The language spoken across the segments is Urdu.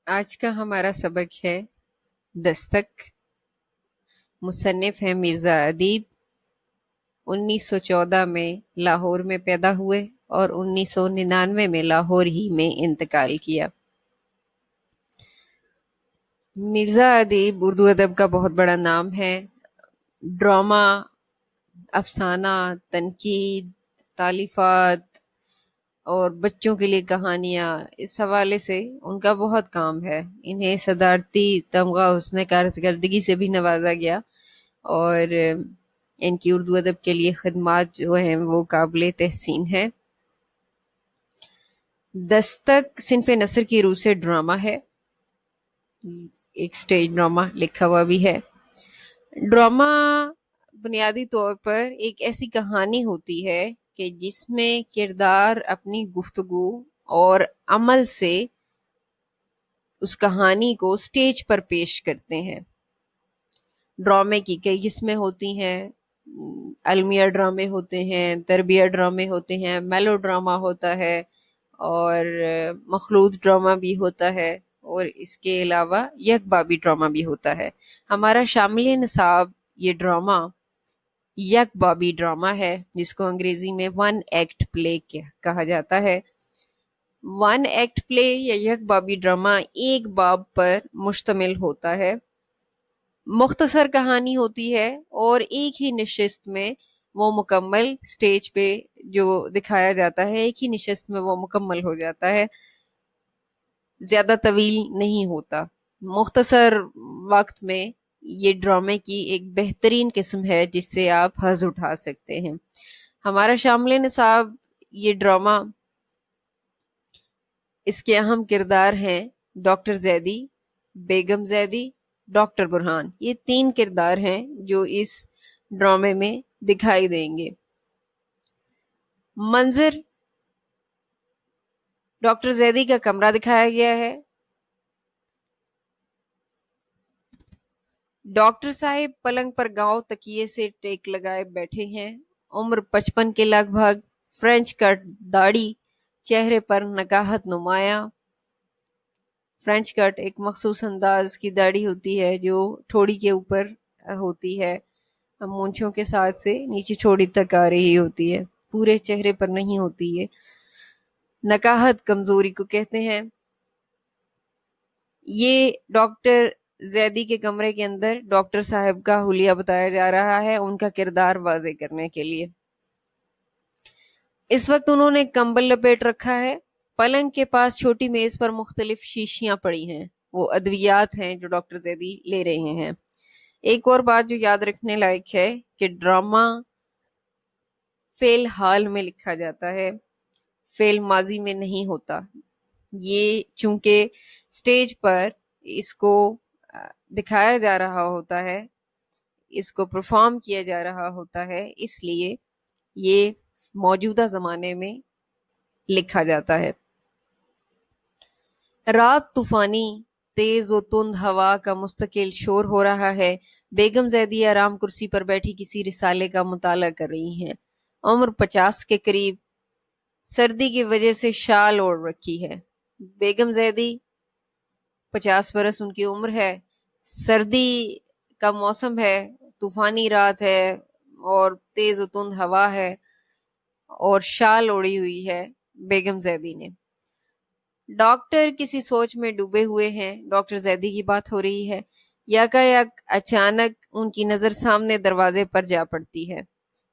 آج کا ہمارا سبق ہے دستک۔ مصنف ہیں مرزا ادیب۔ 1914 میں لاہور میں پیدا ہوئے اور 1999 میں لاہور ہی میں انتقال کیا۔ مرزا ادیب اردو ادب کا بہت بڑا نام ہے۔ ڈرامہ، افسانہ، تنقید، تالیفات اور بچوں کے لیے کہانیاں، اس حوالے سے ان کا بہت کام ہے۔ انہیں صدارتی تمغہ حسن کارکردگی سے بھی نوازا گیا اور ان کی اردو ادب کے لیے خدمات جو ہیں وہ قابل تحسین ہیں۔ دستک صنف نثر کی روح سے ڈرامہ ہے، ایک سٹیج ڈرامہ لکھا ہوا بھی ہے۔ ڈرامہ بنیادی طور پر ایک ایسی کہانی ہوتی ہے کہ جس میں کردار اپنی گفتگو اور عمل سے اس کہانی کو سٹیج پر پیش کرتے ہیں۔ ڈرامے کی کئی قسمیں ہوتی ہیں، المیہ ڈرامے ہوتے ہیں، تربیہ ڈرامے ہوتے ہیں، میلو ڈرامہ ہوتا ہے اور مخلوط ڈرامہ بھی ہوتا ہے، اور اس کے علاوہ یک بابی ڈرامہ بھی ہوتا ہے۔ ہمارا شامل نصاب یہ ڈرامہ یک بابی ڈرامہ ہے، جس کو انگریزی میں ون ایکٹ پلے کہا جاتا ہے۔ ون ایکٹ پلے یا یک بابی ڈرامہ ایک باب پر مشتمل ہوتا ہے، مختصر کہانی ہوتی ہے اور ایک ہی نشست میں وہ مکمل سٹیج پہ جو دکھایا جاتا ہے ایک ہی نشست میں وہ مکمل ہو جاتا ہے، زیادہ طویل نہیں ہوتا۔ مختصر وقت میں یہ ڈرامے کی ایک بہترین قسم ہے جس سے آپ حظ اٹھا سکتے ہیں۔ ہمارا شامل نصاب یہ ڈرامہ، اس کے اہم کردار ہیں ڈاکٹر زیدی، بیگم زیدی، ڈاکٹر برہان۔ یہ تین کردار ہیں جو اس ڈرامے میں دکھائی دیں گے۔ منظر، ڈاکٹر زیدی کا کمرہ دکھایا گیا ہے۔ ڈاکٹر صاحب پلنگ پر گاؤں تکیے سے ٹیک لگائے بیٹھے ہیں، عمر 55 کے لگ بھگ، فرینچ کٹ داڑھی، چہرے پر نکاہت نمایاں۔ فرینچ کٹ ایک مخصوص انداز کی داڑھی ہوتی ہے جو ٹھوڑی کے اوپر ہوتی ہے، مونچھوں کے ساتھ سے نیچے ٹھوڑی تک آ رہی ہوتی ہے، پورے چہرے پر نہیں ہوتی ہے۔ نکاہت کمزوری کو کہتے ہیں۔ یہ ڈاکٹر زیدی کے کمرے کے اندر ڈاکٹر صاحب کا حلیہ بتایا جا رہا ہے ان کا کردار واضح کرنے کے لیے۔ اس وقت انہوں نے کمبل لپیٹ رکھا ہے، پلنگ کے پاس چھوٹی میز پر مختلف شیشیاں پڑی ہیں، وہ ادویات ہیں جو ڈاکٹر زیدی لے رہے ہیں۔ ایک اور بات جو یاد رکھنے لائق ہے کہ ڈرامہ فعل حال میں لکھا جاتا ہے، فعل ماضی میں نہیں ہوتا۔ یہ چونکہ سٹیج پر اس کو دکھایا جا رہا ہوتا ہے، اس کو پرفارم کیا جا رہا ہوتا ہے، اس لیے یہ موجودہ زمانے میں لکھا جاتا ہے۔ رات طوفانی، تیز و تند ہوا کا مستقل شور ہو رہا ہے۔ بیگم زیدی آرام کرسی پر بیٹھی کسی رسالے کا مطالعہ کر رہی ہیں، عمر 50 کے قریب، سردی کی وجہ سے شال اوڑھ رکھی ہے۔ بیگم زیدی 50 برس ان کی عمر ہے، سردی کا موسم ہے، طوفانی رات ہے اور تیز و تند ہوا ہے اور شال اوڑھی ہوئی ہے بیگم زیدی نے۔ ڈاکٹر کسی سوچ میں ڈوبے ہوئے ہیں، ڈاکٹر زیدی کی بات ہو رہی ہے۔ یکایک اچانک ان کی نظر سامنے دروازے پر جا پڑتی ہے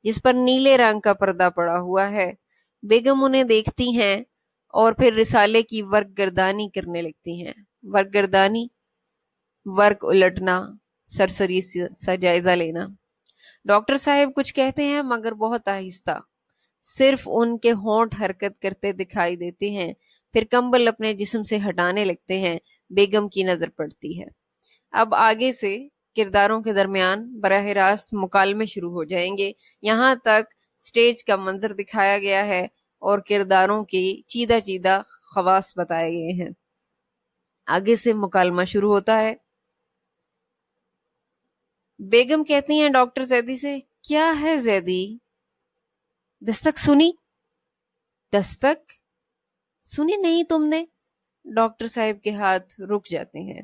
جس پر نیلے رنگ کا پردہ پڑا ہوا ہے۔ بیگم انہیں دیکھتی ہیں اور پھر رسالے کی ورق گردانی کرنے لگتی ہیں۔ ورق گردانی، ورق الٹنا، سرسری سا جائزہ لینا۔ ڈاکٹر صاحب کچھ کہتے ہیں مگر بہت آہستہ، صرف ان کے ہونٹ حرکت کرتے دکھائی دیتے ہیں، پھر کمبل اپنے جسم سے ہٹانے لگتے ہیں۔ بیگم کی نظر پڑتی ہے۔ اب آگے سے کرداروں کے درمیان براہ راست مکالمے شروع ہو جائیں گے۔ یہاں تک سٹیج کا منظر دکھایا گیا ہے اور کرداروں کی چیدہ چیدہ خواص بتائے گئے ہیں۔ آگے سے مکالمہ شروع ہوتا ہے۔ بیگم کہتی ہیں ڈاکٹر زیدی سے، کیا ہے زیدی؟ دستک سنی؟ دستک سنی نہیں تم نے؟ ڈاکٹر صاحب کے ہاتھ رک جاتے ہیں.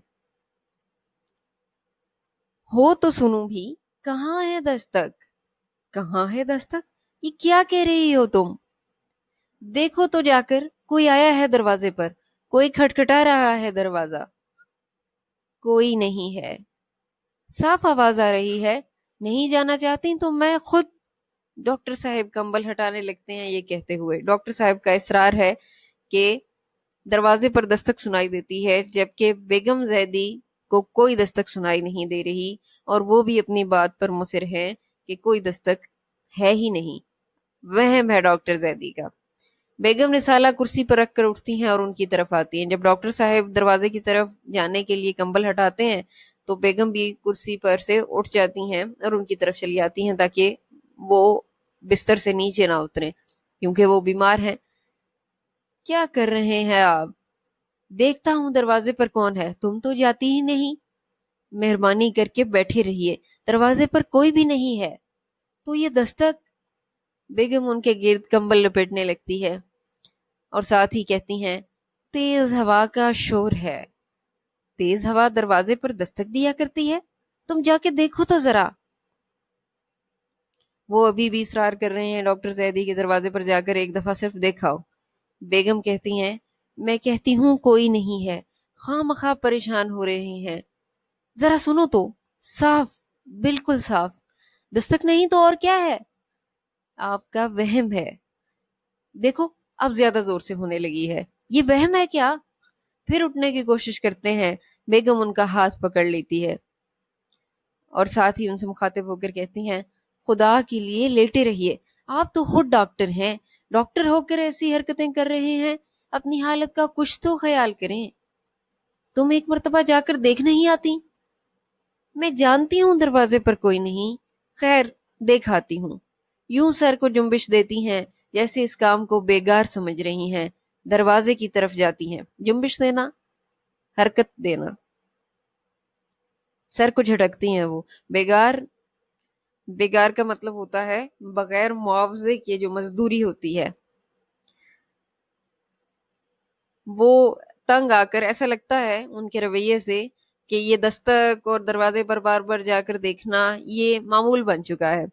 ہو تو سنو بھی، کہاں ہے دستک؟ کہاں ہے دستک؟ یہ کیا کہہ رہی ہو تم؟ دیکھو تو جا کر، کوئی آیا ہے دروازے پر، کوئی کھٹکھٹا رہا ہے دروازہ. کوئی نہیں ہے. صاف آواز آ رہی ہے. نہیں جانا چاہتی تو میں خود. ڈاکٹر صاحب کمبل ہٹانے لگتے ہیں یہ کہتے ہوئے. ڈاکٹر صاحب کا اصرار ہے کہ دروازے پر دستک سنائی دیتی ہے، جبکہ بیگم زیدی کو کوئی دستک سنائی نہیں دے رہی، اور وہ بھی اپنی بات پر مصر ہے کہ کوئی دستک ہے ہی نہیں. وہم ہے ڈاکٹر زیدی کا. بیگم رسالہ کرسی پر رکھ کر اٹھتی ہیں اور ان کی طرف آتی ہیں. جب ڈاکٹر صاحب دروازے کی طرف جانے کے لیے کمبل ہٹاتے ہیں تو بیگم بھی کرسی پر سے اٹھ جاتی ہیں اور ان کی طرف چلی آتی ہیں تاکہ وہ بستر سے نیچے نہ اتریں، کیونکہ وہ بیمار ہیں. کیا کر رہے ہیں آپ؟ دیکھتا ہوں دروازے پر کون ہے، تم تو جاتی ہی نہیں. مہربانی کر کے بیٹھے رہیے، دروازے پر کوئی بھی نہیں ہے. تو یہ دستک؟ بیگم ان کے گرد کمبل لپیٹنے لگتی ہے اور ساتھ ہی کہتی ہیں، تیز ہوا کا شور ہے. تیز ہوا دروازے پر دستک دیا کرتی ہے؟ تم جا کے دیکھو تو ذرا. وہ ابھی بھی اصرار کر رہے ہیں. ڈاکٹر زیدی کے دروازے پر جا کر ایک دفعہ صرف دیکھاؤ. بیگم کہتی ہیں، میں کہتی ہوں کوئی نہیں ہے، خواہ مخواہ پریشان ہو رہے ہیں. ذرا سنو تو. صاف، بالکل صاف. دستک نہیں تو اور کیا ہے؟ آپ کا وہم ہے. دیکھو اب زیادہ زور سے ہونے لگی ہے. یہ وہم ہے کیا؟ پھر اٹھنے کی کوشش کرتے ہیں. بیگم ان کا ہاتھ پکڑ لیتی ہے اور ساتھ ہی ان سے مخاطب ہو کر کہتی ہیں، خدا کے لیے لیٹے رہیے. آپ تو خود ڈاکٹر ہیں، ڈاکٹر ہو کر ایسی حرکتیں کر رہے ہیں. اپنی حالت کا کچھ تو خیال کریں. تم ایک مرتبہ جا کر دیکھ نہیں آتی؟ میں جانتی ہوں دروازے پر کوئی نہیں، خیر دیکھ آتی ہوں. یوں سر کو جنبش دیتی ہیں جیسے اس کام کو بیگار سمجھ رہی ہیں. دروازے کی طرف جاتی ہیں. جنبش دینا، حرکت دینا. سر کو جھٹکتی ہیں وہ. بیگار، بیگار کا مطلب ہوتا ہے بغیر معاوضے کے جو مزدوری ہوتی ہے. وہ تنگ آ کر، ایسا لگتا ہے ان کے رویے سے کہ یہ دستک اور دروازے پر بار بار جا کر دیکھنا یہ معمول بن چکا ہے.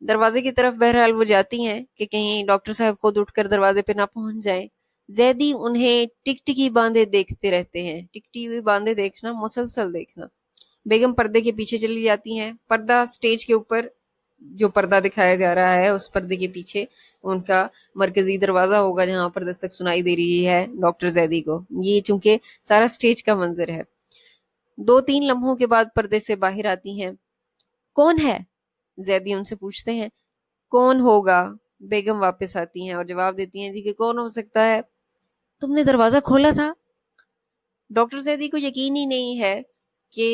دروازے کی طرف بہرحال وہ جاتی ہیں کہ کہیں ڈاکٹر صاحب خود اٹھ کر دروازے پہ نہ پہنچ جائیں. زیدی انہیں ٹکٹکی باندھے دیکھتے رہتے ہیں. ٹکٹی ہوئی باندھے دیکھنا، مسلسل دیکھنا. بیگم پردے کے پیچھے چلی جاتی ہیں. پردہ سٹیج کے اوپر جو پردہ دکھایا جا رہا ہے اس پردے کے پیچھے ان کا مرکزی دروازہ ہوگا جہاں پر دستک سنائی دے رہی ہے ڈاکٹر زیدی کو. یہ چونکہ سارا سٹیج کا منظر ہے. 2-3 لمحوں کے بعد پردے سے باہر آتی ہیں. کون ہے؟ زیدی ان سے پوچھتے ہیں. کون ہوگا؟ بیگم واپس آتی ہیں اور جواب دیتی ہیں، جی کہ کون ہو سکتا ہے؟ تم نے دروازہ کھولا تھا؟ ڈاکٹر زیدی کو یقین ہی نہیں ہے کہ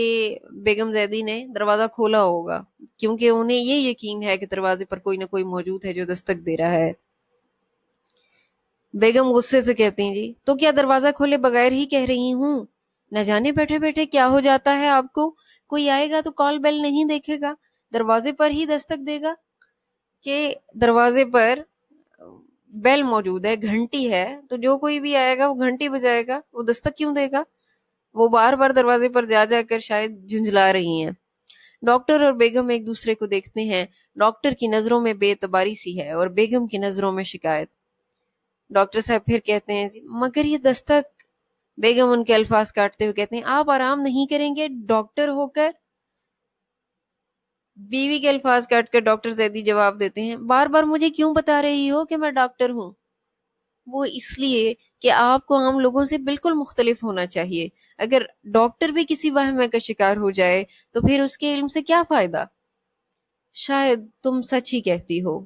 بیگم زیدی نے دروازہ کھولا ہوگا، کیونکہ انہیں یہ یقین ہے کہ دروازے پر کوئی نہ کوئی موجود ہے جو دستک دے رہا ہے. بیگم غصے سے کہتی ہیں، جی تو کیا دروازہ کھولے بغیر ہی کہہ رہی ہوں؟ نہ جانے بیٹھے بیٹھے کیا ہو جاتا ہے آپ کو. کوئی آئے گا تو کال بیل نہیں دیکھے گا، دروازے پر ہی دستک دے گا. کہ دروازے پر بیل موجود ہے، گھنٹی ہے، تو جو کوئی بھی آئے گا وہ گھنٹی بجائے گا، وہ دستک کیوں دے گا؟ وہ بار بار دروازے پر جا جا کر شاید جھنجھلا رہی ہیں. ڈاکٹر اور بیگم ایک دوسرے کو دیکھتے ہیں. ڈاکٹر کی نظروں میں بے اعتباری سی ہے اور بیگم کی نظروں میں شکایت. ڈاکٹر صاحب پھر کہتے ہیں، جی مگر یہ دستک. بیگم ان کے الفاظ کاٹتے ہوئے کہتے ہیں، آپ آرام نہیں کریں گے ڈاکٹر ہو کر؟ بیوی کے الفاظ کاٹ کر ڈاکٹر زیدی جواب دیتے ہیں، بار بار مجھے کیوں بتا رہی ہو کہ میں ڈاکٹر ہوں؟ وہ اس لیے کہ آپ کو عام لوگوں سے بالکل مختلف ہونا چاہیے. اگر ڈاکٹر بھی کسی وہم کا شکار ہو جائے تو پھر اس کے علم سے کیا فائدہ؟ شاید تم سچ ہی کہتی ہو.